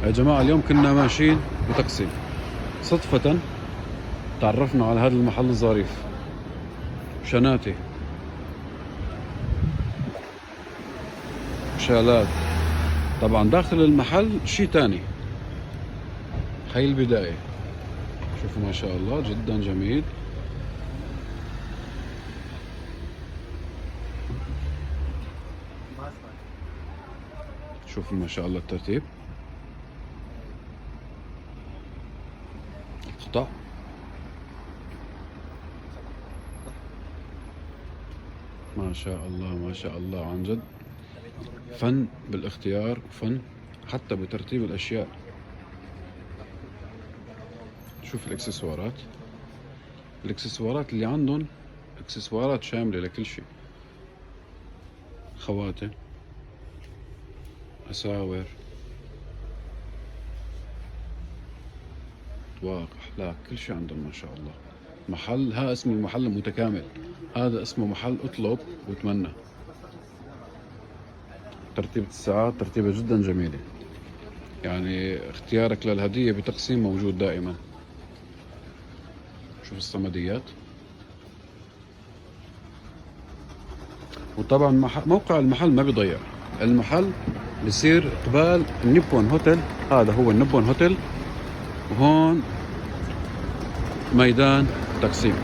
يا جماعة اليوم كنا ماشيين بتقسيم، صدفة تعرفنا على هذا المحل الظريف شناتي شالات. طبعا داخل المحل شي تاني. هاي البداية، شوفوا ما شاء الله جدا جميل. شوفوا ما شاء الله الترتيب، القطع، ما شاء الله ما شاء الله عن جد فن بالاختيار وفن حتى بترتيب الأشياء. شوف الإكسسوارات، الإكسسوارات اللي عندهم إكسسوارات شاملة لكل شيء، خواتم، أساور، أطواق، أحلاك، كل شيء عندهم ما شاء الله. محل، ها اسم المحل متكامل، هذا اسمه محل اطلب وتمنى. ترتيبة الساعات ترتيبة جدا جميلة، يعني اختيارك للهدية بتقسيم موجود دائما. شوف الصمديات. وطبعا موقع المحل ما بيضيع، المحل بصير قبال النيبون هوتيل، هذا هو النيبون هوتيل، وهون ميدان تقسيم.